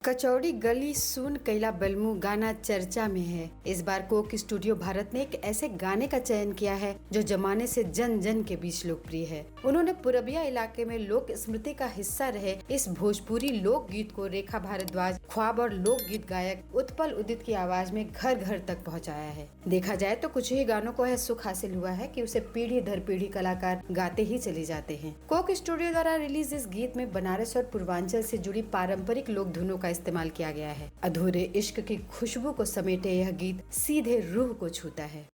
कचौड़ी गली सुन कैला बलमू गाना चर्चा में है। इस बार कोक स्टूडियो भारत ने एक ऐसे गाने का चयन किया है जो जमाने से जन जन के बीच लोकप्रिय है। उन्होंने पूरबिया इलाके में लोक स्मृति का हिस्सा रहे इस भोजपुरी लोक गीत को रेखा भारद्वाज, ख्वाब और लोक गीत गायक उत्पल उदित की आवाज में घर घर तक पहुँचाया है। देखा जाए तो कुछ ही गानों को यह सुख हासिल हुआ है कि उसे पीढ़ी दर पीढ़ी कलाकार गाते ही चले जाते हैं। कोक स्टूडियो द्वारा रिलीज इस गीत में बनारस और पूर्वांचल से जुड़ी पारंपरिक लोक धुनों का इस्तेमाल किया गया है। अधूरे इश्क की खुशबू को समेटे यह गीत सीधे रूह को छूता है।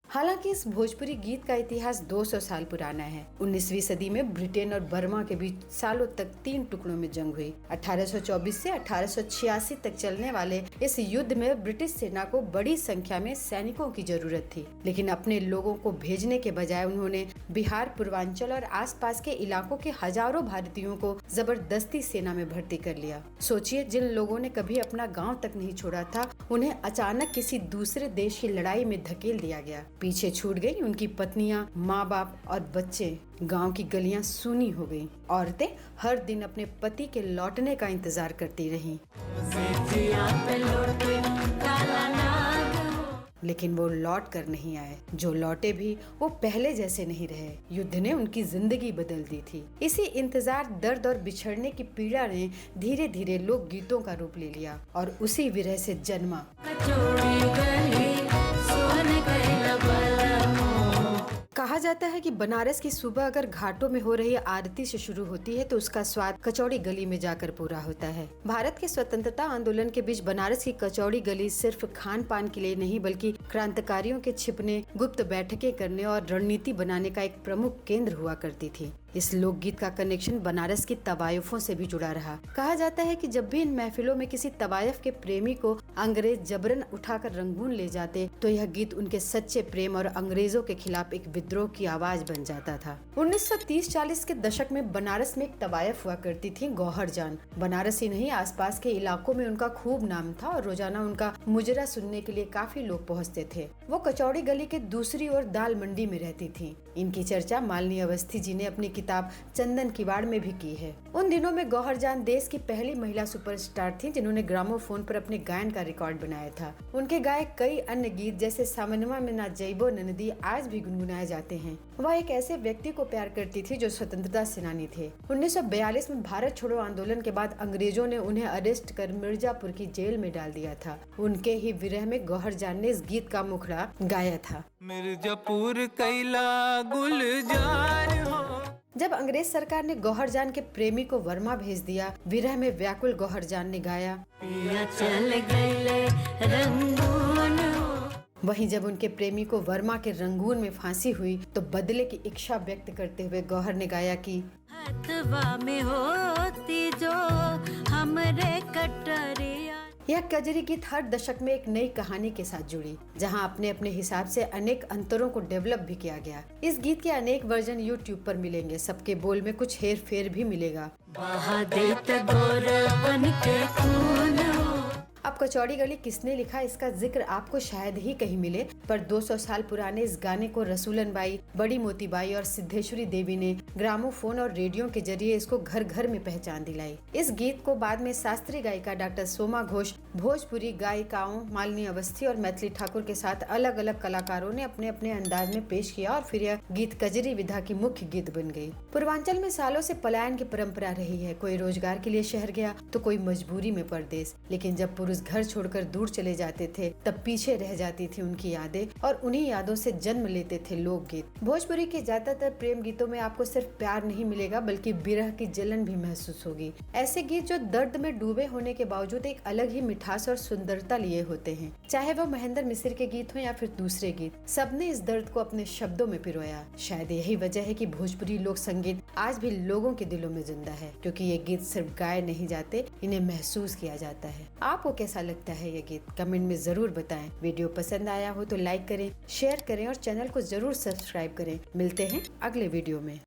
हालांकि इस भोजपुरी गीत का इतिहास 200 साल पुराना है। 19वीं सदी में ब्रिटेन और बर्मा के बीच सालों तक 3 टुकड़ों में जंग हुई। 1824 से 1886 तक चलने वाले इस युद्ध में ब्रिटिश सेना को बड़ी संख्या में सैनिकों की जरूरत थी, लेकिन अपने लोगों को भेजने के बजाय उन्होंने बिहार, पूर्वांचल और आसपास के इलाकों के हजारों भारतीयों को जबरदस्ती सेना में भर्ती कर लिया। सोचिए, जिन लोगों ने कभी अपना गाँव तक नहीं छोड़ा था, उन्हें अचानक किसी दूसरे देश की लड़ाई में धकेल दिया गया। पीछे छूट गई उनकी पत्नियां, माँ बाप और बच्चे। गांव की गलियां सूनी हो गईं। औरतें हर दिन अपने पति के लौटने का इंतजार करती रहीं। लेकिन वो लौट कर नहीं आए। जो लौटे भी वो पहले जैसे नहीं रहे। युद्ध ने उनकी जिंदगी बदल दी थी। इसी इंतजार, दर्द और बिछड़ने की पीड़ा ने धीरे धीरे लोक गीतों का रूप ले लिया और उसी विरह से जन्मा कहा जाता है कि बनारस की सुबह अगर घाटों में हो रही आरती से शुरू होती है तो उसका स्वाद कचौड़ी गली में जाकर पूरा होता है। भारत के स्वतंत्रता आंदोलन के बीच बनारस की कचौड़ी गली सिर्फ खान पान के लिए नहीं बल्कि क्रांतिकारियों के छिपने, गुप्त बैठकें करने और रणनीति बनाने का एक प्रमुख केंद्र हुआ करती थी। इस लोकगीत का कनेक्शन बनारस की तवायफों से भी जुड़ा रहा। कहा जाता है कि जब भी इन महफिलों में किसी तवायफ के प्रेमी को अंग्रेज जबरन उठाकर रंगून ले जाते तो यह गीत उनके सच्चे प्रेम और अंग्रेजों के खिलाफ एक विद्रोह की आवाज बन जाता था। 1930-40 के दशक में बनारस में एक तवायफ हुआ करती थी, गौहर जान। बनारस ही नहीं, आसपास के इलाकों में उनका खूब नाम था और रोजाना उनका मुजरा सुनने के लिए काफी लोग पहुँचते थे। वो कचौड़ी गली के दूसरी ओर दाल मंडी में रहती थी। इनकी चर्चा मालिनी अवस्थी जी ने अपनी किताब चंदन किवाड़ में भी की है। उन दिनों में गौहर जान देश की पहली महिला सुपरस्टार थी जिन्होंने ग्रामोफोन पर अपने गायन का रिकॉर्ड बनाया था। उनके गाए कई अन्य गीत जैसे सामनवा में ना जइबो ननदी आज भी गुनगुनाए जाते हैं। वह एक ऐसे व्यक्ति को प्यार करती थी जो स्वतंत्रता सेनानी थे। 1942 में भारत छोड़ो आंदोलन के बाद अंग्रेजों ने उन्हें अरेस्ट कर मिर्जापुर की जेल में डाल दिया था। उनके ही विरह में गौहर जान ने इस गीत का मुखड़ा गाया था। मिर्जापुर कैला गुलजार हो। जब अंग्रेज सरकार ने गौहर जान के प्रेमी को वर्मा भेज दिया, विरह में व्याकुल गौहर जान ने गाया, पिया चल गइले रंगून। वहीं जब उनके प्रेमी को वर्मा के रंगून में फांसी हुई तो बदले की इच्छा व्यक्त करते हुए गौहर ने गाया कि हथवा में होती जो हमरे कटरिया। यह कजरी गीत हर दशक में एक नई कहानी के साथ जुड़ी, जहां अपने अपने हिसाब से अनेक अंतरों को डेवलप भी किया गया। इस गीत के अनेक वर्जन YouTube पर मिलेंगे। सबके बोल में कुछ हेर फेर भी मिलेगा। अब कचौड़ी गली किसने लिखा, इसका जिक्र आपको शायद ही कहीं मिले, पर 200 साल पुराने इस गाने को रसूलन बाई, बड़ी मोती बाई और सिद्धेश्वरी देवी ने ग्रामोफोन और रेडियो के जरिए इसको घर घर में पहचान दिलाई। इस गीत को बाद में शास्त्रीय गायिका डॉक्टर सोमा घोष, भोजपुरी गायिकाओं मालिनी अवस्थी और मैथिली ठाकुर के साथ अलग अलग कलाकारों ने अपने अपने अंदाज में पेश किया और फिर यह गीत कजरी विधा की मुख्य गीत बन गई। पूर्वांचल में सालों से पलायन की परंपरा रही है। कोई रोजगार के लिए शहर गया तो कोई मजबूरी में परदेश, लेकिन जब पुरुष घर छोड़कर दूर चले जाते थे तब पीछे रह जाती थी उनकी यादें और उन्हीं यादों से जन्म लेते थे लोकगीत। भोजपुरी के ज्यादातर प्रेम गीतों में आपको सिर्फ प्यार नहीं मिलेगा बल्कि विरह की जलन भी महसूस होगी। ऐसे गीत जो दर्द में डूबे होने के बावजूद एक अलग ही मिठास और सुंदरता लिए होते हैं। चाहे वो महेंद्र मिश्र के गीत हो या फिर दूसरे गीत, सबने इस दर्द को अपने शब्दों में पिरोया। शायद यही वजह है कि भोजपुरी लोक संगीत आज भी लोगों के दिलों में जिंदा है, क्योंकि ये गीत सिर्फ गाए नहीं जाते, इन्हें महसूस किया जाता है। आपको कैसा लगता है ये गीत? कमेंट में जरूर बताएं। वीडियो पसंद आया हो तो लाइक करें, शेयर करें और चैनल को जरूर सब्सक्राइब करें। मिलते हैं अगले वीडियो में।